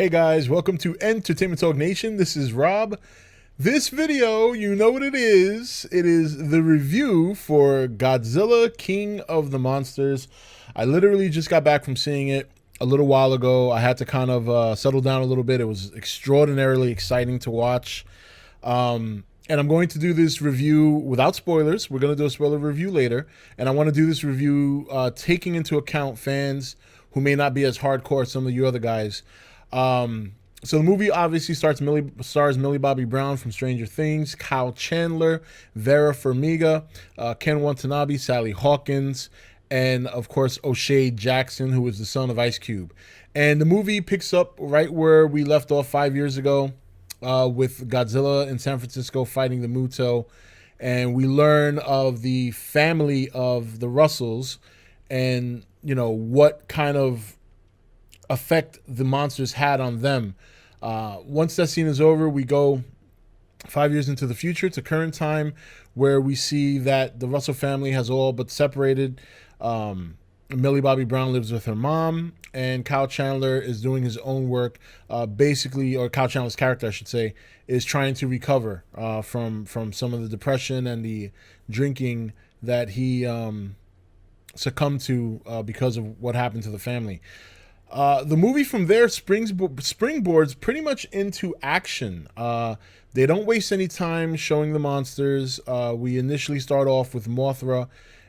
Hey guys, welcome to Entertainment Talk Nation. This is Rob. This video, you know what it is. It is the review for Godzilla King of the Monsters. I literally just got back from seeing it a little while ago. I had to kind of settle down a little bit. It was extraordinarily exciting to watch. And I'm going to do this review without spoilers. We're going to do a spoiler review later. And I want to do this review taking into account fans who may not be as hardcore as some of you other guys. So the movie obviously stars Millie Bobby Brown from Stranger Things, Kyle Chandler, Vera Farmiga, Ken Watanabe, Sally Hawkins, and of course O'Shea Jackson, who is the son of Ice Cube. And the movie picks up right where we left off 5 years ago with Godzilla in San Francisco fighting the Muto. And we learn of the family of the Russells and, you know, what kind of effect the monsters had on them. Once that scene is over, we go 5 years into the future to current time, where we see that the Russell family has all but separated. Millie Bobby Brown lives with her mom, and Kyle Chandler is doing his own work, basically, or Kyle Chandler's character, I should say, is trying to recover from some of the depression and the drinking that he succumbed to because of what happened to the family. The movie from there springboards pretty much into action. They don't waste any time showing the monsters. We initially start off with Mothra,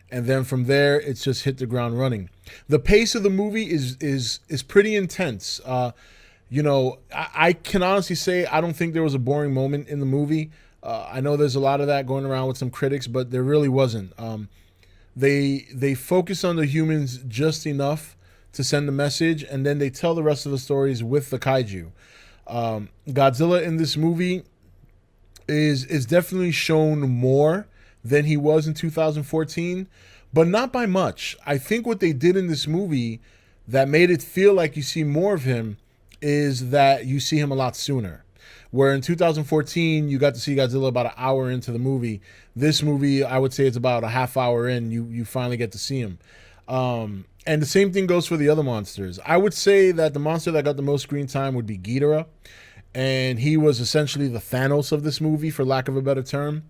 and then from there it's just hit the ground running. The pace of the movie is pretty intense. You know, I can honestly say I don't think there was a boring moment in the movie. I know there's a lot of that going around with some critics, but there really wasn't. They focus on the humans just enough to send a message, and then they tell the rest of the stories with the kaiju. Godzilla in this movie is definitely shown more than he was in 2014, but not by much. I think what they did in this movie that made it feel like you see more of him is that you see him a lot sooner. Where in 2014, you got to see Godzilla about an hour into the movie. This movie, I would say it's about a half hour in, you finally get to see him. And the same thing goes for the other monsters. I would say that the monster that got the most screen time would be Ghidorah. And he was essentially the Thanos of this movie, for lack of a better term.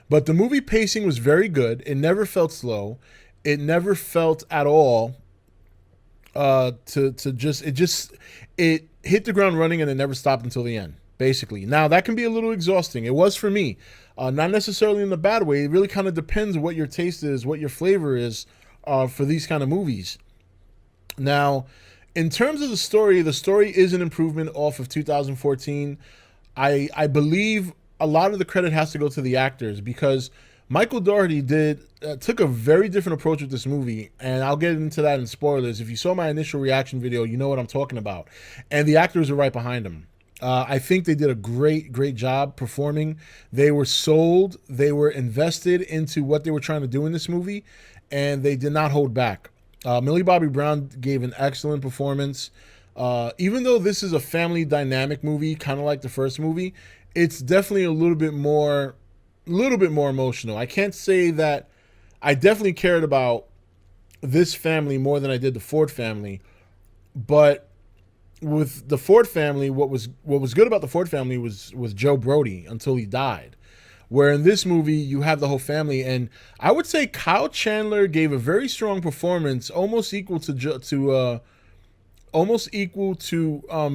But the movie pacing was very good. It never felt slow. It never felt at all it hit the ground running, and it never stopped until the end, basically. Now, that can be a little exhausting. It was for me. Not necessarily in a bad way. It really kind of depends what your taste is, what your flavor is for these kind of movies. Now, in terms of the story is an improvement off of 2014. I believe a lot of the credit has to go to the actors, because Michael Daugherty took a very different approach with this movie, and I'll get into that in spoilers. If you saw my initial reaction video, you know what I'm talking about. And the actors are right behind him. I think they did a great job performing. They were sold. They were invested into what they were trying to do in this movie, and they did not hold back. Millie Bobby Brown gave an excellent performance. Even though this is a family dynamic movie, kind of like the first movie, it's definitely a little bit more emotional. I can't say that I definitely cared about this family more than I did the Ford family, but with the Ford family, what was good about the Ford family was Joe Brody until he died. Where in this movie, you have the whole family. And I would say Kyle Chandler gave a very strong performance, almost equal to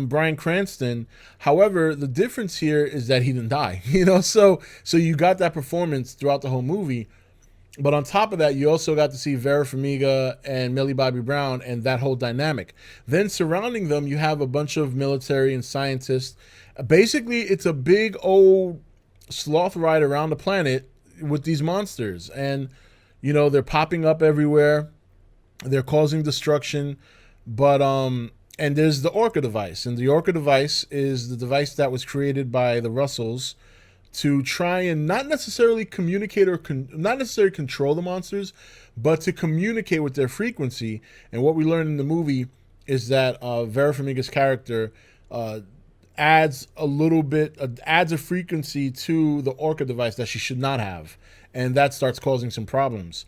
Bryan Cranston. However, the difference here is that he didn't die. You know, so you got that performance throughout the whole movie. But on top of that, you also got to see Vera Farmiga and Millie Bobby Brown and that whole dynamic. Then surrounding them, you have a bunch of military and scientists. Basically, it's a big old sloth ride around the planet with these monsters, and you know, they're popping up everywhere, they're causing destruction, but and there's the Orca device, and the Orca device is the device that was created by the Russells to try and not necessarily communicate or not necessarily control the monsters, but to communicate with their frequency. And what we learn in the movie is that Vera Farmiga's character adds a frequency to the Orca device that she should not have, and that starts causing some problems.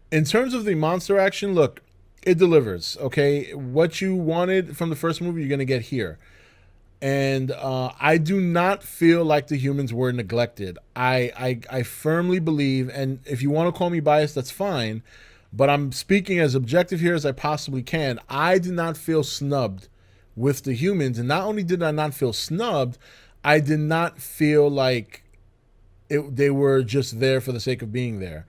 In terms of the monster action, look, it delivers. Okay, what you wanted from the first movie, you're gonna get here. And I do not feel like the humans were neglected. I firmly believe, and if you want to call me biased, that's fine, but I'm speaking as objective here as I possibly can. I did not feel snubbed with the humans, and not only did I not feel snubbed, I did not feel like they were just there for the sake of being there.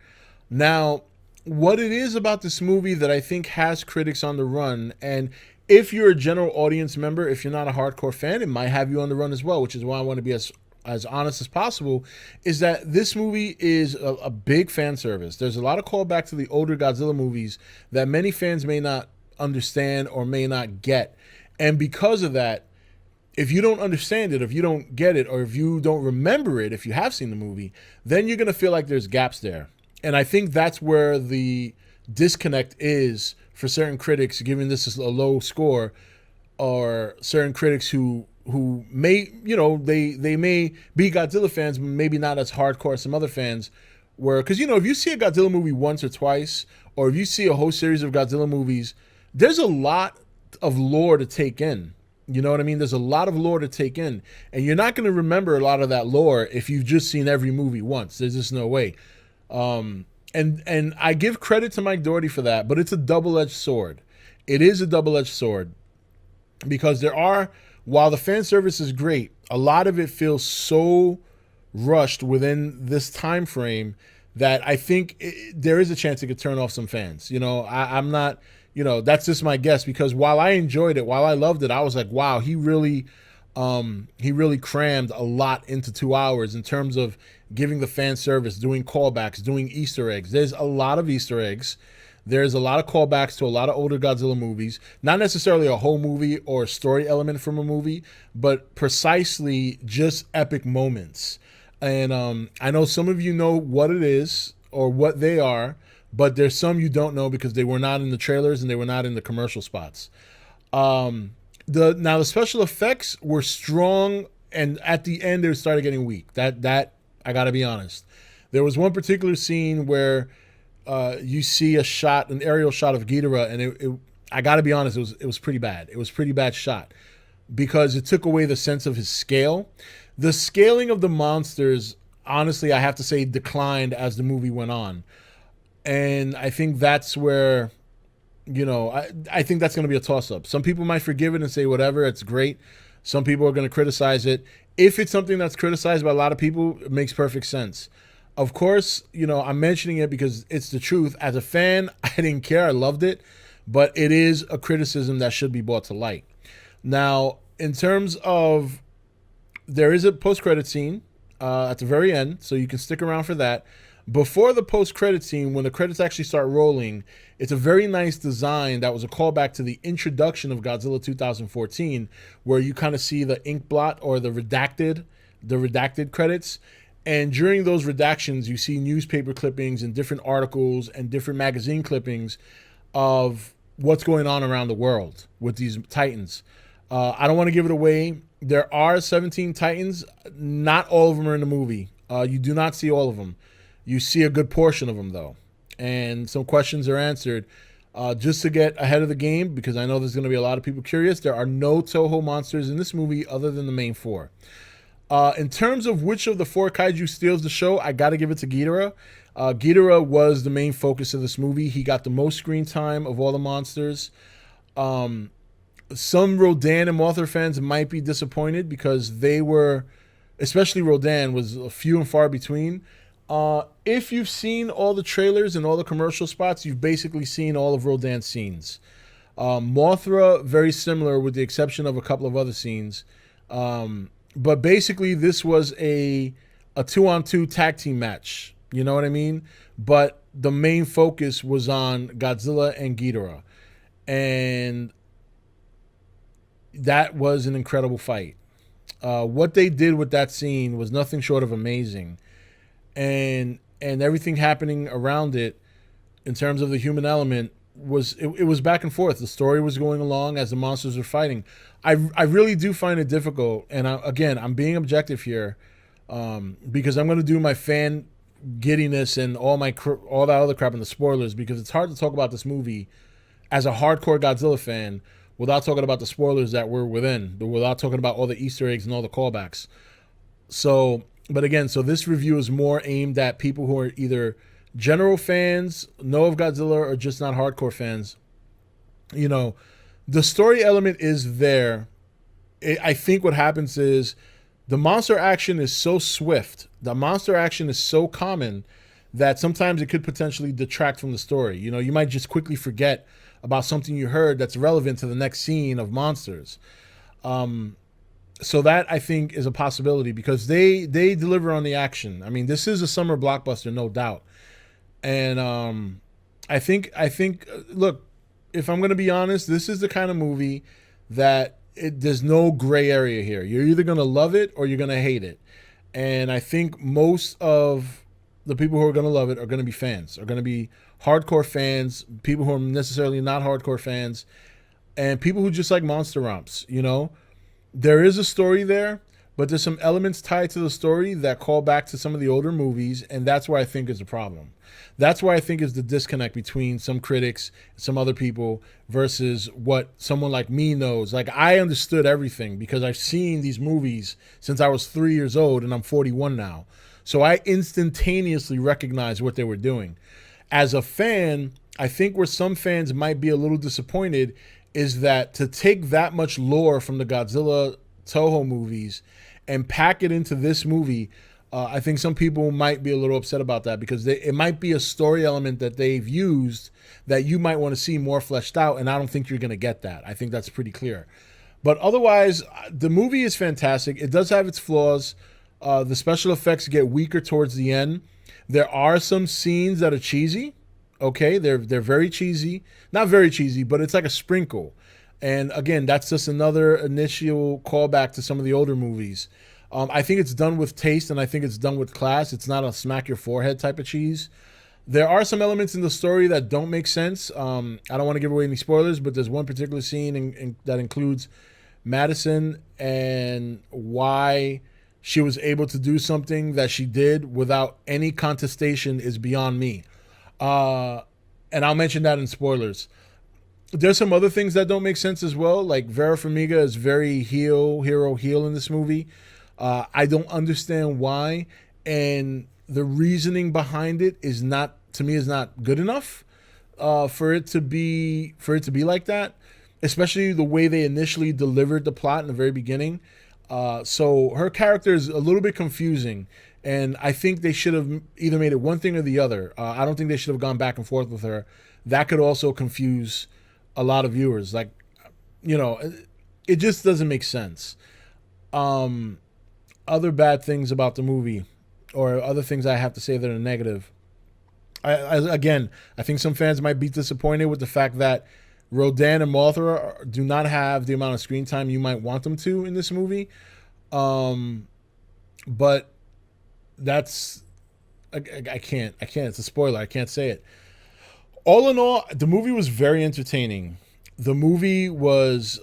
Now, what it is about this movie that I think has critics on the run, and if you're a general audience member, if you're not a hardcore fan, it might have you on the run as well, which is why I want to be as honest as possible, is that this movie is a big fan service. There's a lot of callback to the older Godzilla movies that many fans may not understand or may not get. And because of that, if you don't understand it, if you don't get it, or if you don't remember it, if you have seen the movie, then you're going to feel like there's gaps there. And I think that's where the disconnect is for certain critics giving this a low score, or certain critics who may, you know, they may be Godzilla fans, but maybe not as hardcore as some other fans were. Because, you know, if you see a Godzilla movie once or twice, or if you see a whole series of Godzilla movies, there's a lot of lore to take in. You know what I mean? There's a lot of lore to take in. And you're not going to remember a lot of that lore if you've just seen every movie once. There's just no way. And I give credit to Mike Daugherty for that, but it's a double-edged sword. It is a double-edged sword because while the fan service is great, a lot of it feels so rushed within this time frame that I think there is a chance it could turn off some fans. You know, I'm not, you know, that's just my guess, because while I enjoyed it, while I loved it, I was like, wow, he really crammed a lot into 2 hours in terms of giving the fan service, doing callbacks, doing Easter eggs. There's a lot of Easter eggs. There's a lot of callbacks to a lot of older Godzilla movies. Not necessarily a whole movie or a story element from a movie, but precisely just epic moments. And I know some of you know what it is or what they are, but there's some you don't know because they were not in the trailers and they were not in the commercial spots. The special effects were strong, and at the end they started getting weak. That I gotta be honest. There was one particular scene where you see an aerial shot of Ghidorah, and I gotta be honest, it was pretty bad. It was a pretty bad shot because it took away the sense of his scale. The scaling of the monsters, honestly, I have to say, declined as the movie went on, and I think that's where, you know, I think that's going to be a toss-up. Some people might forgive it and say, whatever, it's great. Some people are going to criticize it. If it's something that's criticized by a lot of people, it makes perfect sense. Of course, you know, I'm mentioning it because it's the truth. As a fan, I didn't care. I loved it. But it is a criticism that should be brought to light. Now, in terms of, there is a post-credit scene at the very end, so you can stick around for that. Before the post-credit scene, when the credits actually start rolling, it's a very nice design that was a callback to the introduction of Godzilla 2014, where you kind of see the ink blot or the redacted credits. And during those redactions, you see newspaper clippings and different articles and different magazine clippings of what's going on around the world with these Titans. I don't want to give it away. There are 17 Titans. Not all of them are in the movie. You do not see all of them. You see a good portion of them, though. And some questions are answered. Just to get ahead of the game, because I know there's going to be a lot of people curious, there are no Toho monsters in this movie other than the main four. In terms of which of the four kaiju steals the show, I got to give it to Ghidorah. Ghidorah was the main focus of this movie. He got the most screen time of all the monsters. Some Rodan and Mothra fans might be disappointed because they were, especially Rodan, was few and far between. If you've seen all the trailers and all the commercial spots, you've basically seen all of Rodan's scenes. Mothra, very similar with the exception of a couple of other scenes. But basically this was a 2-on-2 tag team match. You know what I mean? But the main focus was on Godzilla and Ghidorah. And that was an incredible fight. What they did with that scene was nothing short of amazing. And everything happening around it in terms of the human element was it was back and forth. The story was going along as the monsters were fighting. I really do find it difficult, and I'm being objective here, because I'm going to do my fan giddiness and all that other crap in the spoilers, because it's hard to talk about this movie as a hardcore Godzilla fan without talking about the spoilers that were within, without talking about all the Easter eggs and all the callbacks. So, but again, so this review is more aimed at people who are either general fans, know of Godzilla, or just not hardcore fans. You know, the story element is there. I think what happens is the monster action is so swift, the monster action is so common that sometimes it could potentially detract from the story. You know, you might just quickly forget about something you heard that's relevant to the next scene of monsters. So that, I think, is a possibility because they deliver on the action. I mean, this is a summer blockbuster, no doubt. And I think look, if I'm going to be honest, this is the kind of movie that there's no gray area here. You're either going to love it or you're going to hate it. And I think most of the people who are going to love it are going to be fans, are going to be hardcore fans, people who are necessarily not hardcore fans, and people who just like monster romps. You know, there is a story there, but there's some elements tied to the story that call back to some of the older movies, and that's where I think is the problem. That's why I think is the disconnect between some critics, some other people, versus what someone like me knows. Like, I understood everything because I've seen these movies since I was 3 years old, and I'm 41 now. So I instantaneously recognized what they were doing. As a fan, I think where some fans might be a little disappointed is that to take that much lore from the Godzilla Toho movies and pack it into this movie, I think some people might be a little upset about that because it might be a story element that they've used that you might want to see more fleshed out, and I don't think you're going to get that. I think that's pretty clear. But otherwise, the movie is fantastic. It does have its flaws. The special effects get weaker towards the end. There are some scenes that are cheesy. Okay, they're very cheesy. Not very cheesy, but it's like a sprinkle. And again, that's just another initial callback to some of the older movies. I think it's done with taste, and I think it's done with class. It's not a smack your forehead type of cheese. There are some elements in the story that don't make sense. I don't want to give away any spoilers, but there's one particular scene that includes Madison and why she was able to do something that she did without any contestation is beyond me. And I'll mention that in spoilers. There's some other things that don't make sense as well. Like Vera Farmiga is very hero in this movie. I don't understand why, and the reasoning behind it is not, to me, is not good enough for it to be like that. Especially the way they initially delivered the plot in the very beginning. So her character is a little bit confusing, and I think they should have either made it one thing or the other. I don't think they should have gone back and forth with her. That could also confuse a lot of viewers. Like, you know, it just doesn't make sense. Other bad things about the movie, or other things I have to say that are negative. Again, I think some fans might be disappointed with the fact that Rodan and Mothra do not have the amount of screen time you might want them to in this movie. But that's, I can't. It's a spoiler. I can't say it. All in all, the movie was very entertaining. The movie was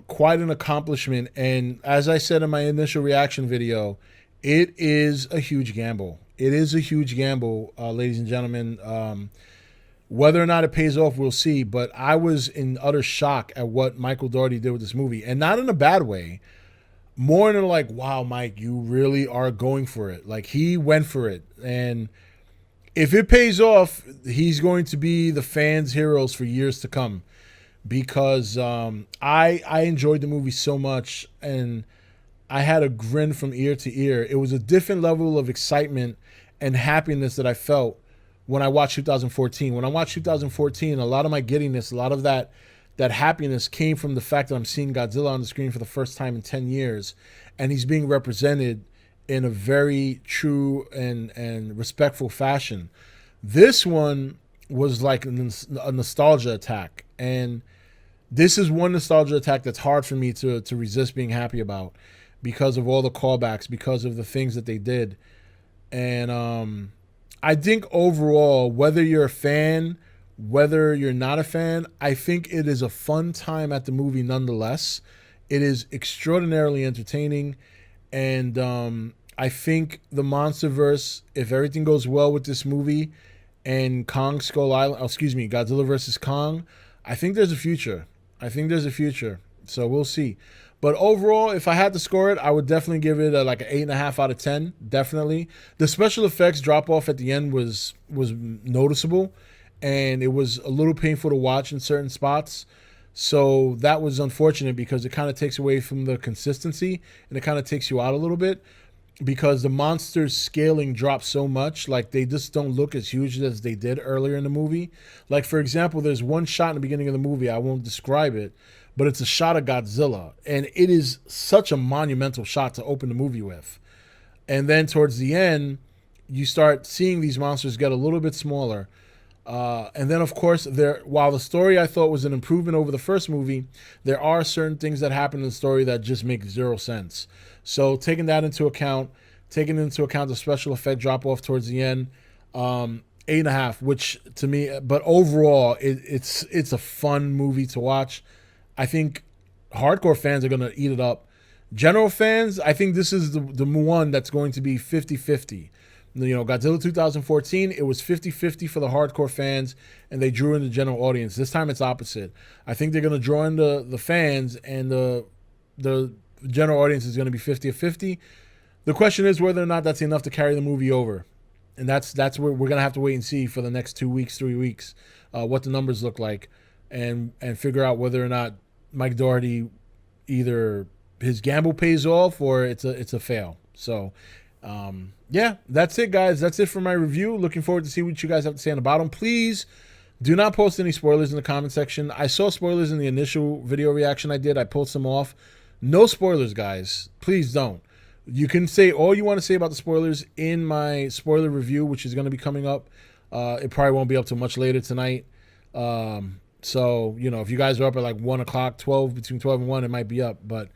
quite an accomplishment. And as I said in my initial reaction video, it is a huge gamble. It is a huge gamble, ladies and gentlemen. Whether or not it pays off, we'll see. But I was in utter shock at what Michael Daugherty did with this movie. And not in a bad way. More than like, wow, Mike, you really are going for it. Like, he went for it. And if it pays off, he's going to be the fans' heroes for years to come. Because I enjoyed the movie so much, and I had a grin from ear to ear. It was a different level of excitement and happiness that I felt when I watched 2014. When I watched 2014, a lot of my giddiness, a lot of that happiness came from the fact that I'm seeing Godzilla on the screen for the first time in 10 years, and he's being represented in a very true and respectful fashion. This one was like a nostalgia attack, and this is one nostalgia attack that's hard for me to resist being happy about because of all the callbacks, because of the things that they did. And I think overall, whether you're a fan, whether you're not a fan, I think it is a fun time at the movie nonetheless. It is extraordinarily entertaining, and I think the MonsterVerse, if everything goes well with this movie and Godzilla vs. Kong, I think there's a future. I think there's a future. So we'll see. But overall, if I had to score it, I would definitely give it like an 8.5 out of 10. Definitely. The special effects drop off at the end was noticeable, and it was a little painful to watch in certain spots. So that was unfortunate because it kind of takes away from the consistency, and it kind of takes you out a little bit because the monsters scaling drops so much. Like, they just don't look as huge as they did earlier in the movie. Like, for example, there's one shot in the beginning of the movie, I won't describe it, but it's a shot of Godzilla, and it is such a monumental shot to open the movie with. And then towards the end, you start seeing these monsters get a little bit smaller. And then, of course, while the story I thought was an improvement over the first movie, there are certain things that happen in the story that just make zero sense. So taking that into account, the special effect drop off towards the end, 8.5, which to me, but overall, it's a fun movie to watch. I think hardcore fans are going to eat it up. General fans, I think this is the one that's going to be 50-50. You know, Godzilla 2014, it was 50-50 for the hardcore fans, and they drew in the general audience. This time it's opposite. I think they're going to draw in the fans, and the general audience is going to be 50-50. The question is whether or not that's enough to carry the movie over. And that's where we're going to have to wait and see for the next 2 weeks, 3 weeks, what the numbers look like, and figure out whether or not Mike Daugherty, either his gamble pays off or it's a fail. So, yeah, that's it, guys. That's it for my review. Looking forward to see what you guys have to say on the bottom. Please do not post any spoilers in the comment section. I saw spoilers in the initial video reaction I did. I pulled some off. No spoilers, guys. Please don't. You can say all you want to say about the spoilers in my spoiler review, which is going to be coming up. It probably won't be up till much later tonight. So, you know, if you guys are up at like 1 o'clock, between 12 and 1, it might be up. But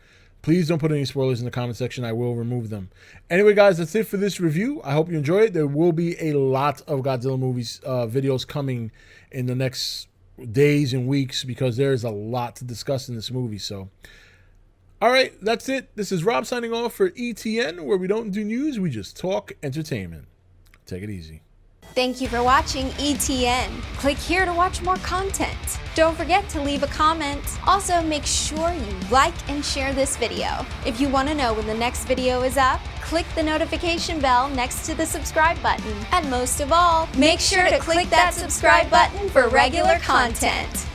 please don't put any spoilers in the comment section. I will remove them. Anyway, guys, that's it for this review. I hope you enjoy it. There will be a lot of Godzilla movies videos coming in the next days and weeks because there's a lot to discuss in this movie. So, all right, that's it. This is Rob signing off for E.T.N, where we don't do news, we just talk entertainment. Take it easy. Thank you for watching E.T.N. Click here to watch more content. Don't forget to leave a comment. Also, make sure you like and share this video. If you want to know when the next video is up, click the notification bell next to the subscribe button. And most of all, make sure to click that subscribe button for regular content.